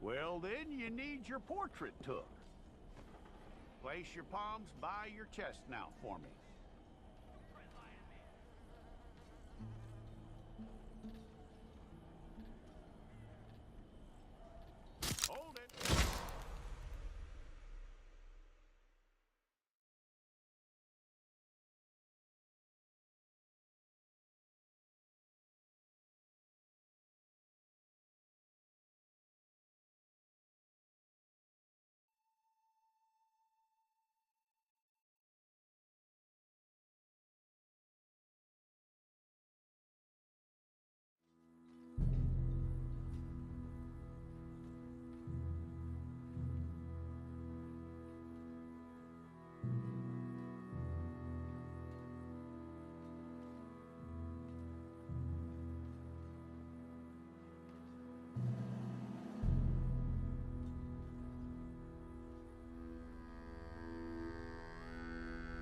Well, then you need your portrait took. Place your palms by your chest now for me. Hold it.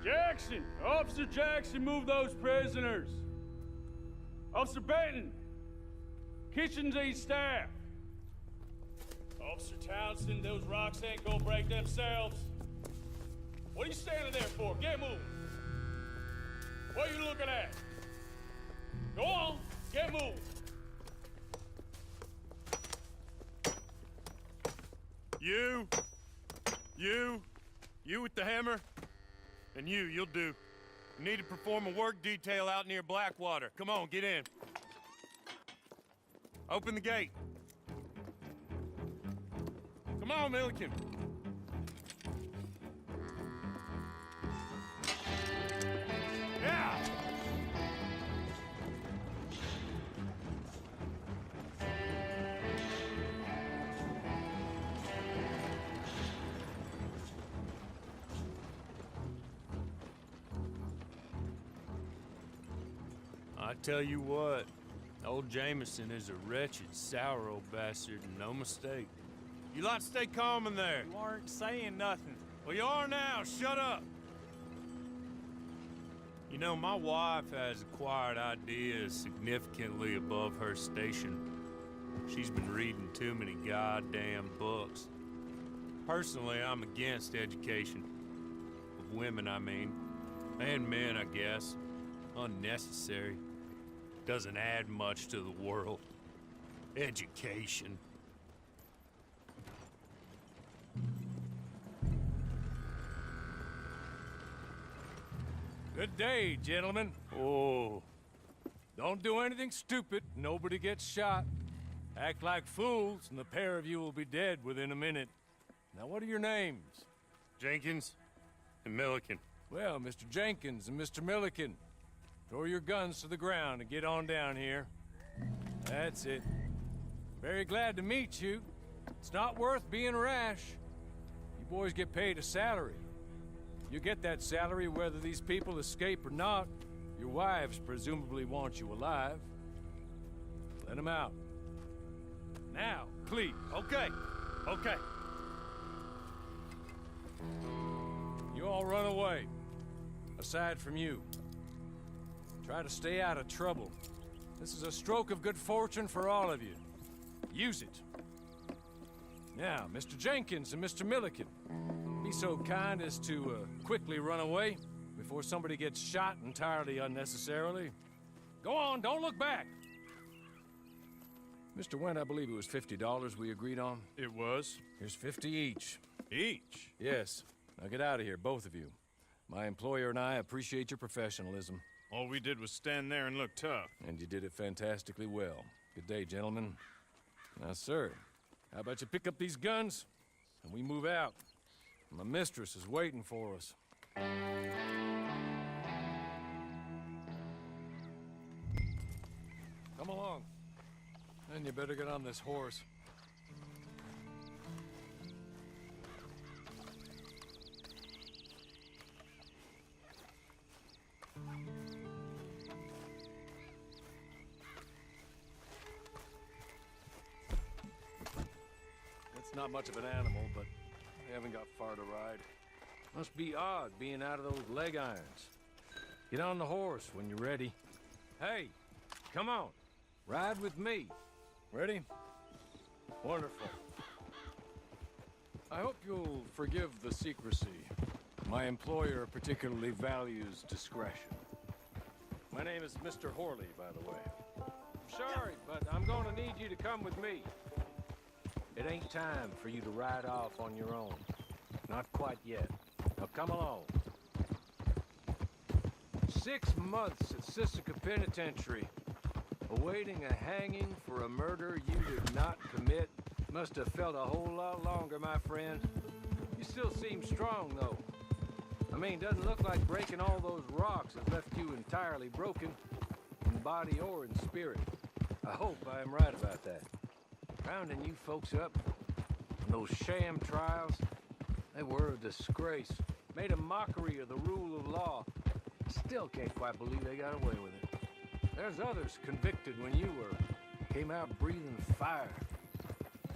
Jackson! Officer Jackson, move those prisoners! Officer Benton! Kitchens and staff! Officer Townsend, those rocks ain't gonna break themselves. What are you standing there for? Get moving! What are you looking at? Go on, get moving! You with the hammer? And you'll do. You need to perform a work detail out near Blackwater. Come on, get in. Open the gate. Come on, Milliken. Yeah! I tell you what, old Jameson is a wretched, sour old bastard, and no mistake. You lot stay calm in there. You aren't saying nothing. Well, you are now. Shut up. You know, my wife has acquired ideas significantly above her station. She's been reading too many goddamn books. Personally, I'm against education. Of women, I mean. And men, I guess. Unnecessary. Doesn't add much to the world. Education. Good day, gentlemen. Oh. Don't do anything stupid. Nobody gets shot. Act like fools, and the pair of you will be dead within a minute. Now, what are your names? Jenkins and Milliken. Well, Mr. Jenkins and Mr. Milliken, throw your guns to the ground and get on down here. That's it. Very glad to meet you. It's not worth being rash. You boys get paid a salary. You get that salary whether these people escape or not. Your wives presumably want you alive. Let them out. Now, please. Okay. Okay. You all run away. Aside from you. Try to stay out of trouble. This is a stroke of good fortune for all of you. Use it. Now, Mr. Jenkins and Mr. Milliken, be so kind as to quickly run away before somebody gets shot entirely unnecessarily. Go on, don't look back. Mr. Wendt, I believe it was $50 we agreed on. It was. Here's 50 each. Each? Yes. Now get out of here, both of you. My employer and I appreciate your professionalism. All we did was stand there and look tough. And you did it fantastically well. Good day, gentlemen. Now, sir, how about you pick up these guns, and we move out? My mistress is waiting for us. Come along. Then you better get on this horse. It's not much of an animal, but I haven't got far to ride. Must be odd being out of those leg irons. Get on the horse when you're ready. Hey, come on. Ride with me. Ready? Wonderful. I hope you'll forgive the secrecy. My employer particularly values discretion. My name is Mr. Horley, by the way. I'm sorry, but I'm going to need you to come with me. It ain't time for you to ride off on your own. Not quite yet. Now come along. 6 months at Sisika Penitentiary, awaiting a hanging for a murder you did not commit. Must have felt a whole lot longer, my friend. You still seem strong, though. I mean, doesn't look like breaking all those rocks has left you entirely broken, in body or in spirit. I hope I am right about that. Rounding you folks up, and those sham trials, they were a disgrace. Made a mockery of the rule of law. Still can't quite believe they got away with it. There's others convicted when you were. Came out breathing fire.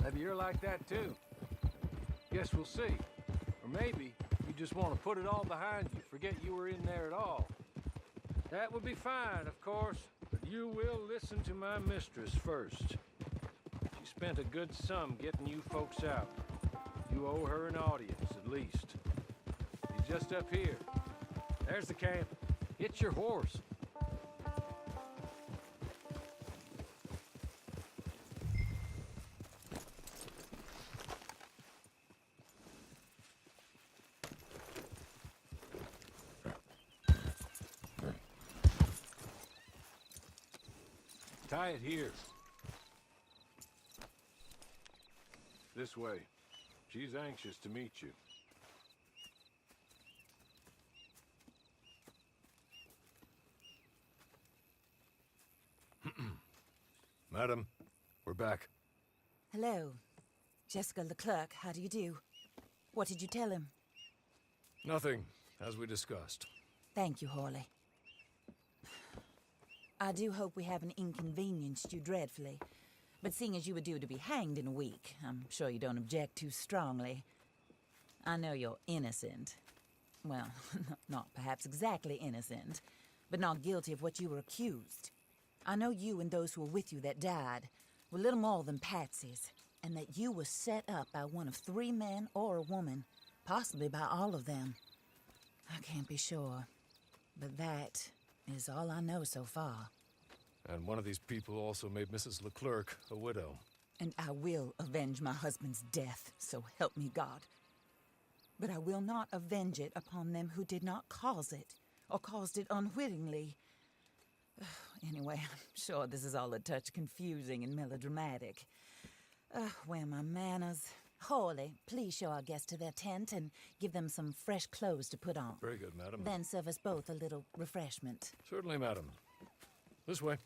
Maybe you're like that too. Guess we'll see. Or maybe you just want to put it all behind you, forget you were in there at all. That would be fine, of course, but you will listen to my mistress first. She spent a good sum getting you folks out. You owe her an audience, at least. She's just up here. There's the camp. Get your horse. Tie it here. This way. She's anxious to meet you. Madam, we're back. Hello. Jessica Leclerc, how do you do? What did you tell him? Nothing, as we discussed. Thank you, Horley. I do hope we haven't inconvenienced you dreadfully. But seeing as you were due to be hanged in a week, I'm sure you don't object too strongly. I know you're innocent. Well, not perhaps exactly innocent, but not guilty of what you were accused. I know you and those who were with you that died were little more than patsies, and that you were set up by one of 3 men or a woman, possibly by all of them. I can't be sure, but that is all I know so far. And one of these people also made Mrs. Leclerc a widow. And I will avenge my husband's death, so help me God. But I will not avenge it upon them who did not cause it, or caused it unwittingly. Anyway, I'm sure this is all a touch confusing and melodramatic. Where are my manners? Horley, please show our guests to their tent and give them some fresh clothes to put on. Very good, madam. Then serve us both a little refreshment. Certainly, madam. This way.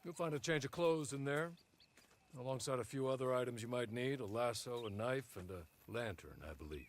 You'll find a change of clothes in there, alongside a few other items you might need, a lasso, a knife, and a lantern, I believe.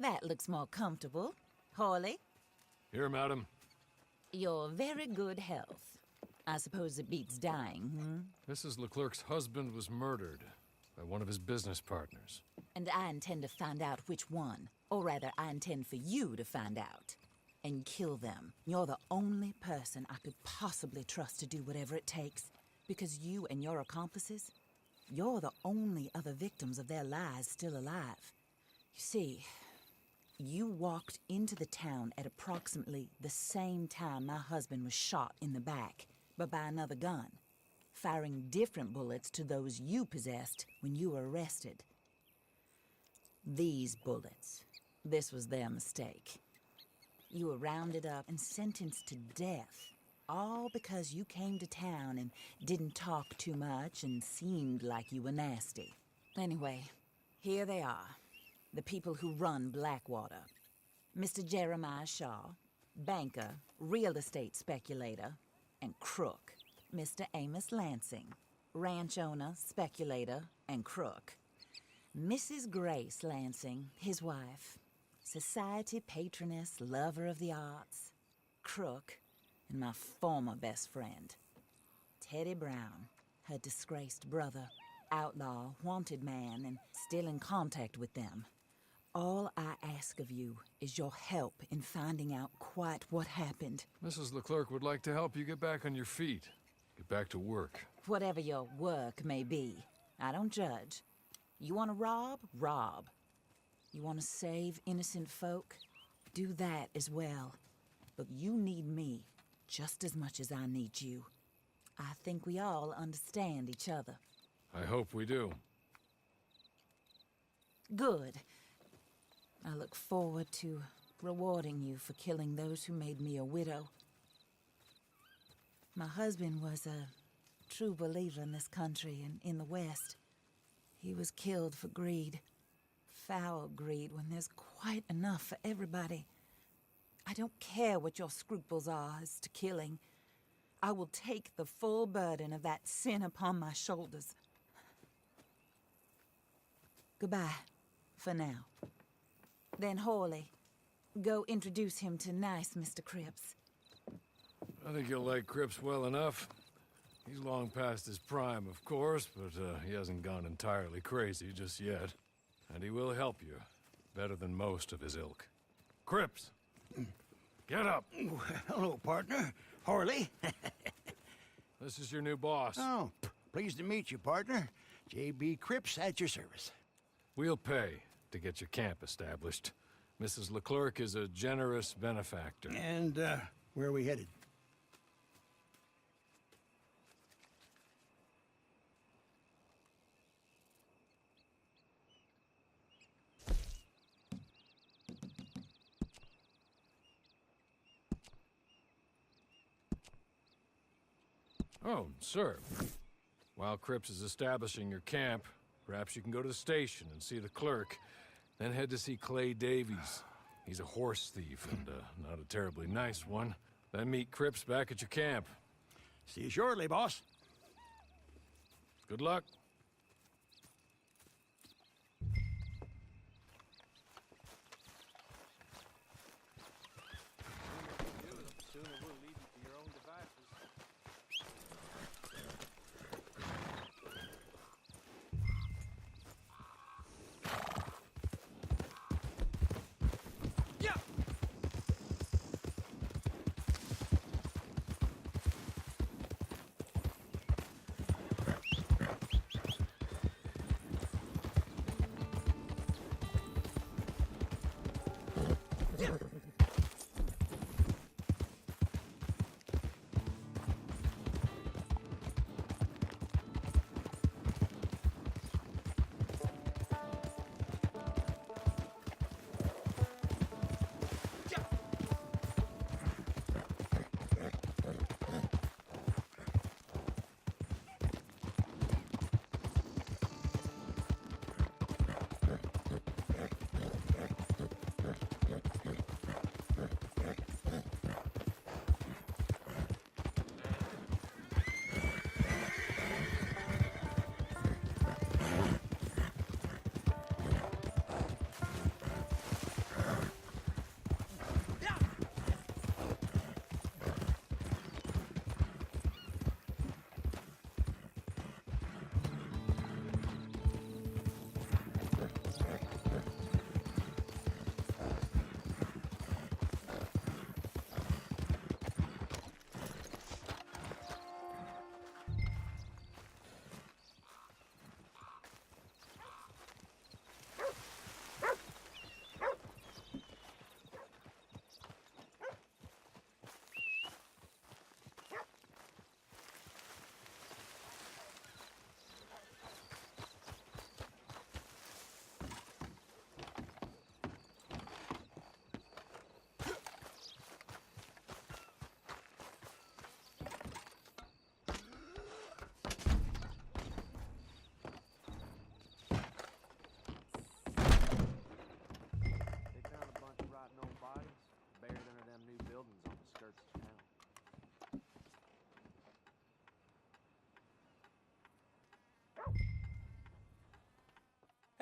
That looks more comfortable. Hawley, Here, madam. your very good health. I suppose it beats dying, Mrs. Leclerc's husband was murdered by one of his business partners. And I intend to find out which one. Or rather, I intend for you to find out. And kill them. You're the only person I could possibly trust to do whatever it takes. Because you and your accomplices, you're the only other victims of their lies still alive. You see, you walked into the town at approximately the same time my husband was shot in the back, but by another gun, firing different bullets to those you possessed when you were arrested. These bullets, this was their mistake. You were rounded up and sentenced to death, all because you came to town and didn't talk too much and seemed like you were nasty. Anyway, here they are, the people who run Blackwater. Mr. Jeremiah Shaw, banker, real estate speculator, and crook. Mr. Amos Lansing, ranch owner, speculator, and crook. Mrs. Grace Lansing, his wife, society patroness, lover of the arts, crook, and my former best friend. Teddy Brown, her disgraced brother, outlaw, wanted man, and still in contact with them. All I ask of you is your help in finding out quite what happened. Mrs. Leclerc would like to help you get back on your feet. Get back to work. Whatever your work may be, I don't judge. You want to rob? Rob. You want to save innocent folk? Do that as well. But you need me just as much as I need you. I think we all understand each other. I hope we do. Good. I look forward to rewarding you for killing those who made me a widow. My husband was a true believer in this country and in the West. He was killed for greed. Foul greed when there's quite enough for everybody. I don't care what your scruples are as to killing. I will take the full burden of that sin upon my shoulders. Goodbye, for now. Then Hawley, go introduce him to nice Mr. Cripps. I think you'll like Cripps well enough. He's long past his prime, of course, but he hasn't gone entirely crazy just yet. And he will help you, better than most of his ilk. Cripps! Get up! Hello, partner. Harley. This is your new boss. Oh, pleased to meet you, partner. J.B. Cripps at your service. We'll pay to get your camp established. Mrs. Leclerc is a generous benefactor. And, where are we headed? Oh, sir. While Cripps is establishing your camp, perhaps you can go to the station and see the clerk, then head to see Clay Davies. He's a horse thief, and not a terribly nice one. Then meet Cripps back at your camp. See you shortly, boss. Good luck.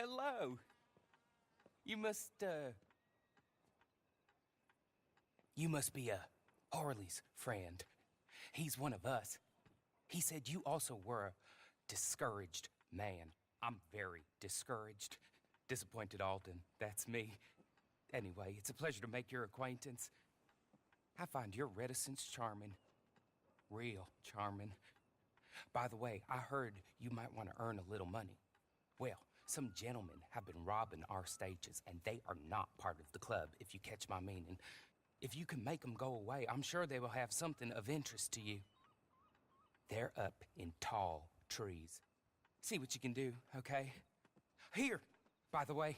hello. You must be Harley's friend. He's one of us. He said you also were a discouraged man. I'm very discouraged. Disappointed Alden, that's me. Anyway, it's a pleasure to make your acquaintance. I find your reticence charming. Real charming. By the way, I heard you might want to earn a little money. Well, some gentlemen have been robbing our stages, and they are not part of the club, if you catch my meaning. If you can make them go away, I'm sure they will have something of interest to you. They're up in tall trees. See what you can do, okay? Here, by the way,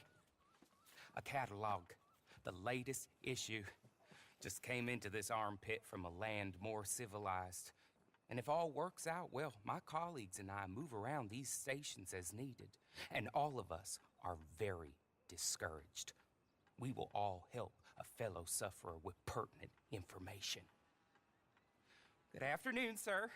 a catalog. The latest issue. Just came into this armpit from a land more civilized. And if all works out, well, my colleagues and I move around these stations as needed. And all of us are very discouraged. We will all help a fellow sufferer with pertinent information. Good afternoon, sir.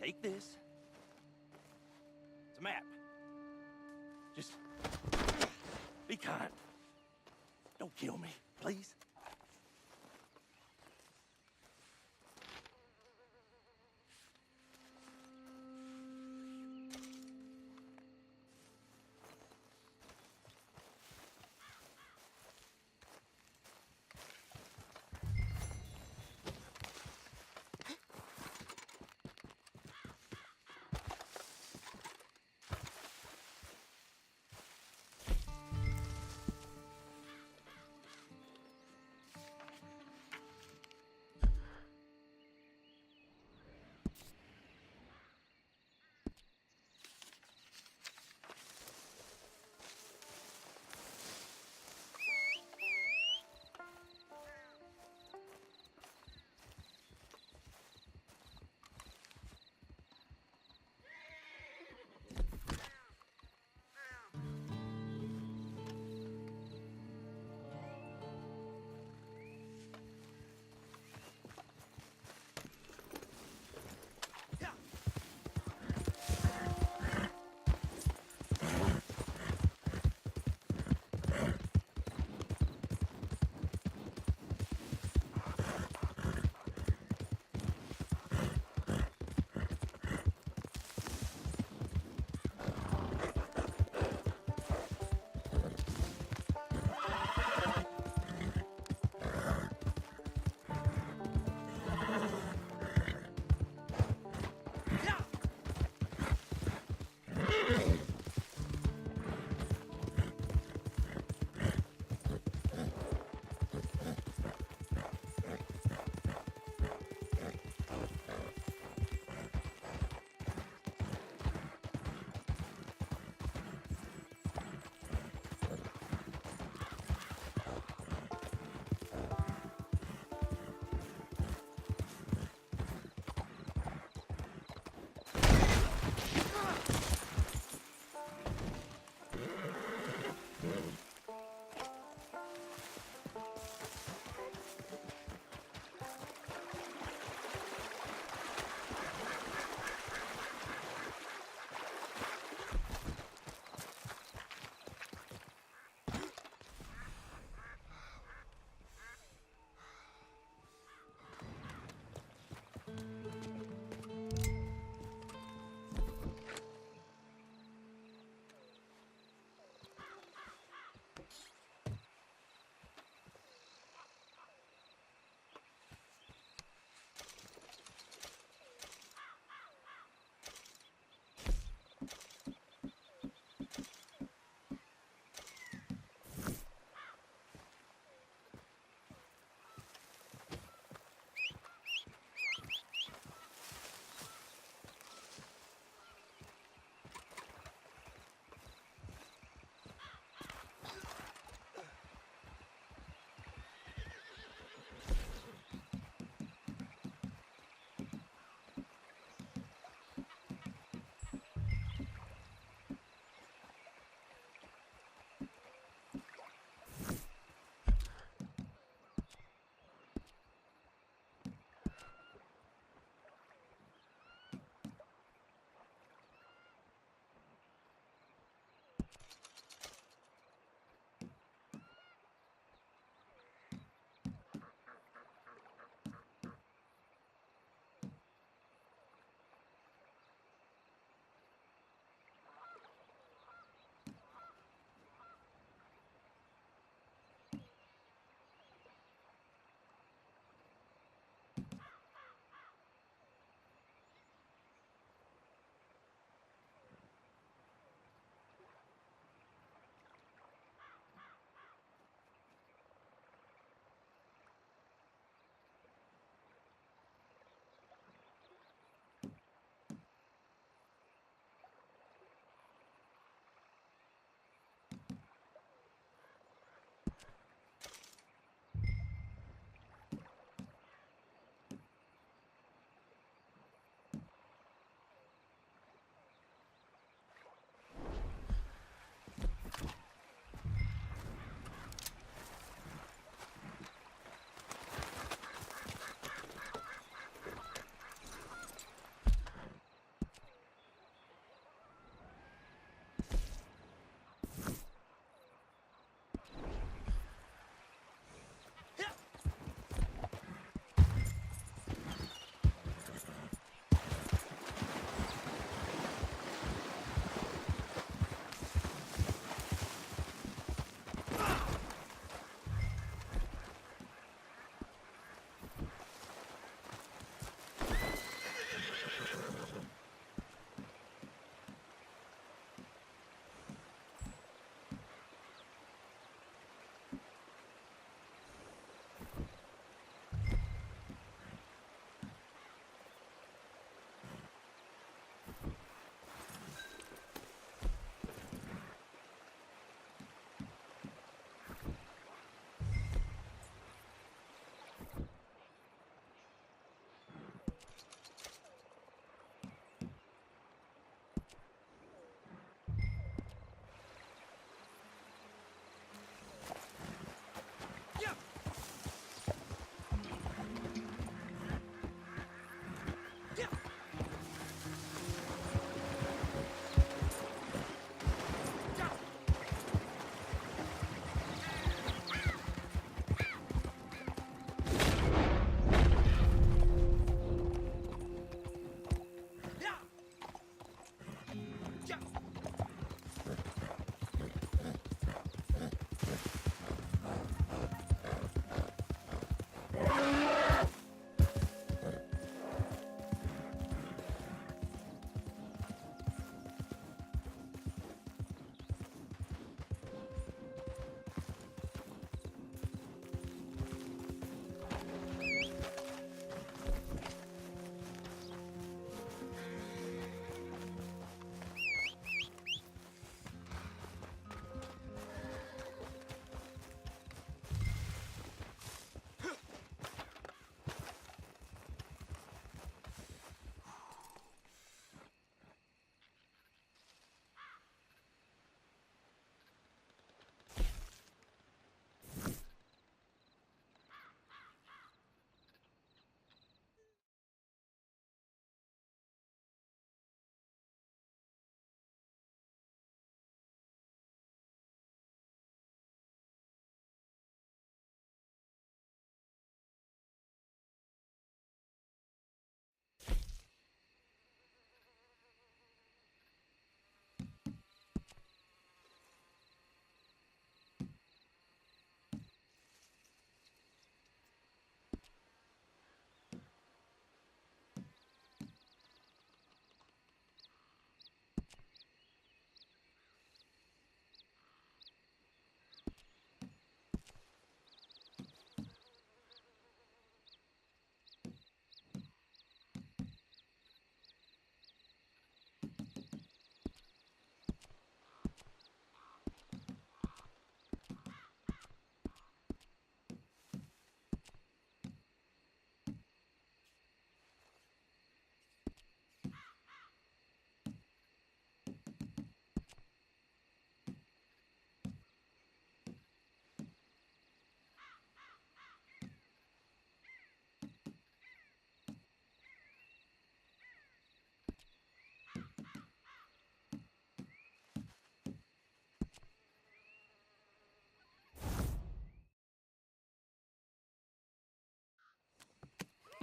Take this. It's a map. Just be kind. Don't kill me, please.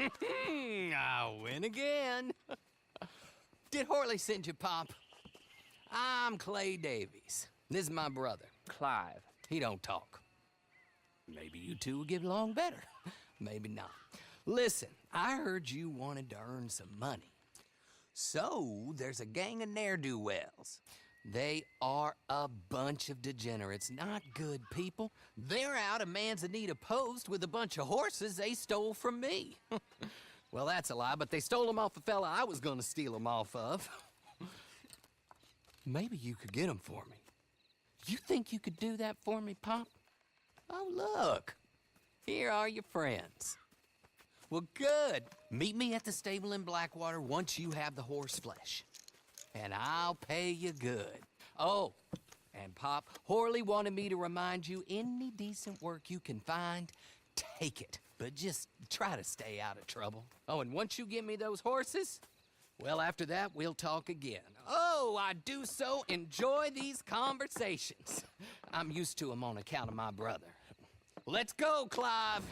I win again. Did Horley send you, Pop? I'm Clay Davies. This is my brother, Clive. He don't talk. Maybe you two will get along better. Maybe not. Listen, I heard you wanted to earn some money. So, there's a gang of ne'er-do-wells. They are a bunch of degenerates, not good people. They're out of Manzanita Post with a bunch of horses they stole from me. Well, that's a lie, but they stole them off a fella I was gonna steal them off of. Maybe you could get them for me. You think you could do that for me, Pop? Oh, look. Here are your friends. Well, good. Meet me at the stable in Blackwater once you have the horse flesh. And I'll pay you good. Oh, and Pop, Horley wanted me to remind you, any decent work you can find, take it. But just try to stay out of trouble. Oh, and once you give me those horses, well, after that, we'll talk again. Oh, I do so enjoy these conversations. I'm used to them on account of my brother. Let's go, Clive.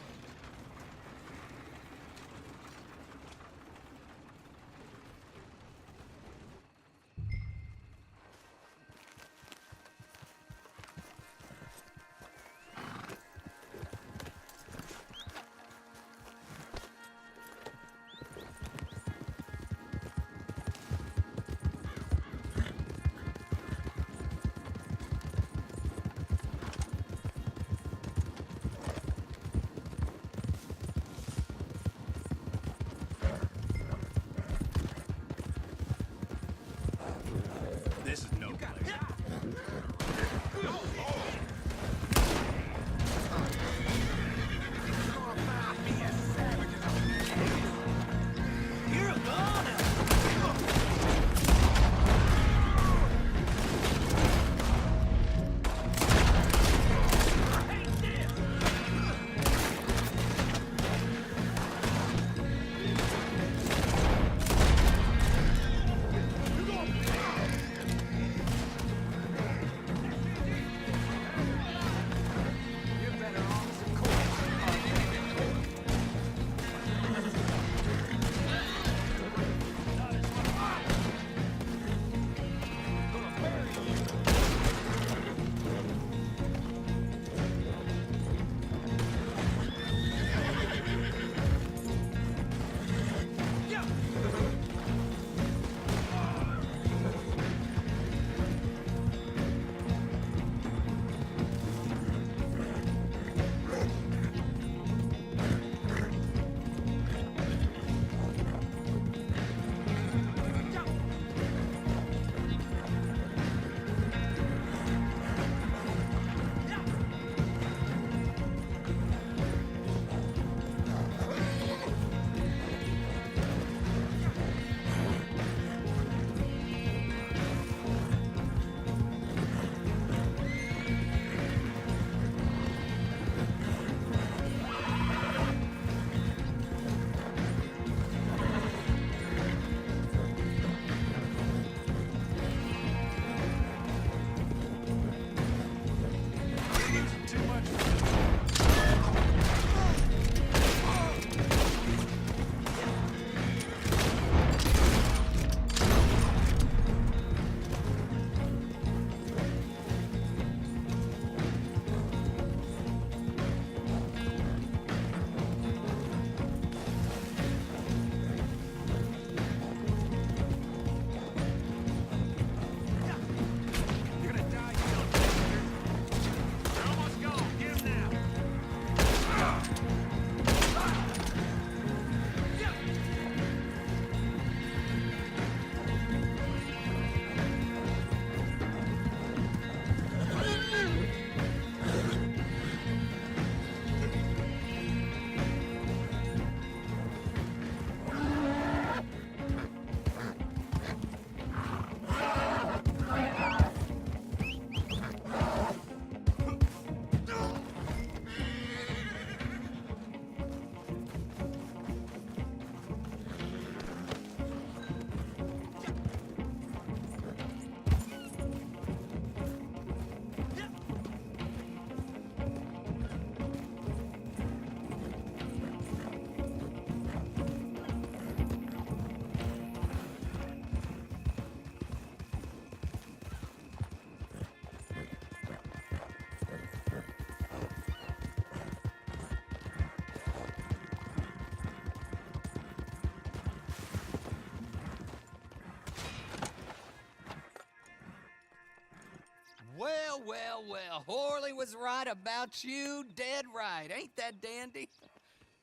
Well, well, well. Horley was right about you, dead right. Ain't that dandy?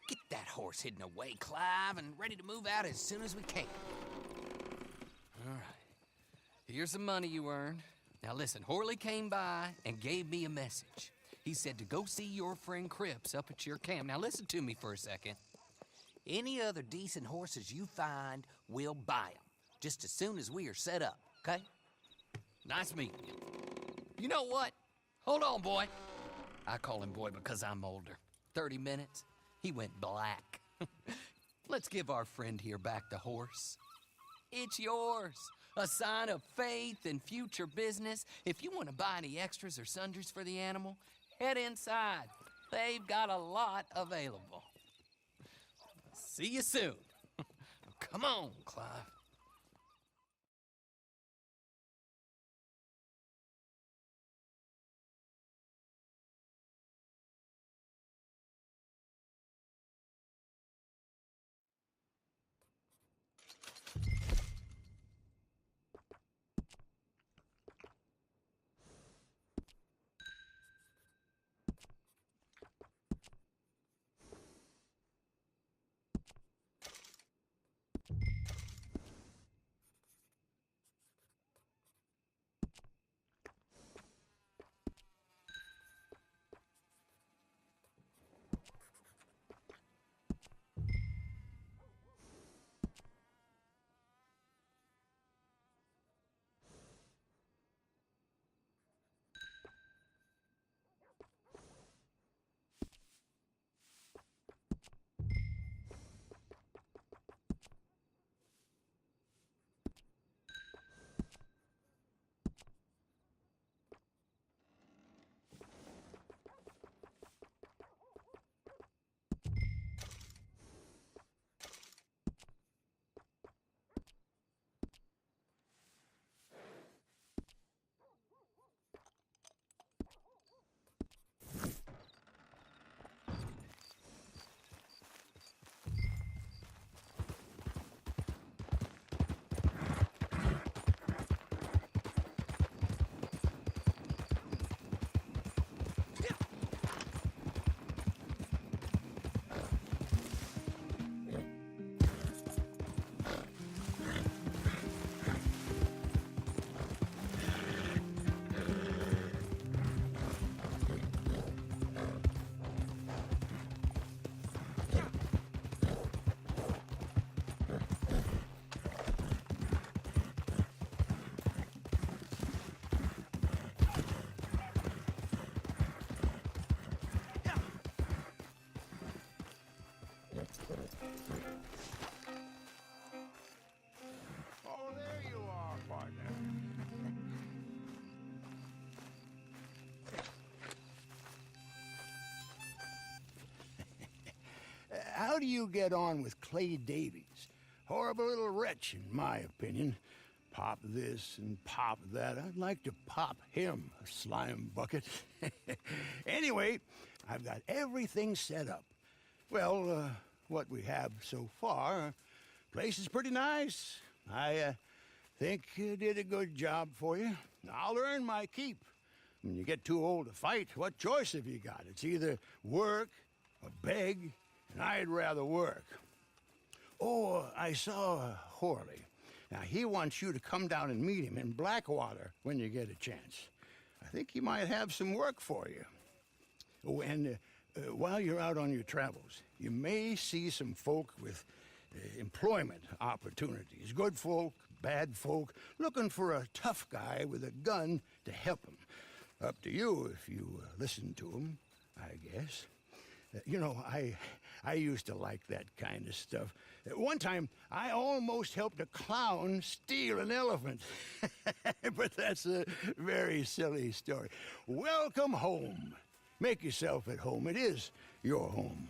Get that horse hidden away, Clive, and ready to move out as soon as we can. All right. Here's the money you earned. Now listen, Horley came by and gave me a message. He said to go see your friend Cripps up at your camp. Now listen to me for a second. Any other decent horses you find, we'll buy them. Just as soon as we are set up, okay? Nice meeting you. You know what? Hold on, boy. I call him boy because I'm older. 30 minutes, he went black. Let's give our friend here back the horse. It's yours. A sign of faith and future business. If you want to buy any extras or sundries for the animal, head inside. They've got a lot available. See you soon. Come on, Clive. Oh, there you are, partner. How do you get on with Clay Davies? Horrible little wretch, in my opinion. Pop this and pop that. I'd like to pop him, a slime bucket. Anyway, I've got everything set up. Well, what we have so far, place is pretty nice. I think you did a good job for you. I'll earn my keep. When you get too old to fight, what choice have you got? It's either work or beg, and I'd rather work. Oh, I saw Horley. Now, he wants you to come down and meet him in Blackwater when you get a chance. I think he might have some work for you. Oh, and while you're out on your travels, you may see some folk with employment opportunities. Good folk, bad folk, looking for a tough guy with a gun to help them. Up to you if you listen to them, I guess. You know, I used to like that kind of stuff. One time, I almost helped a clown steal an elephant. But that's a very silly story. Welcome home. Make yourself at home. It is your home.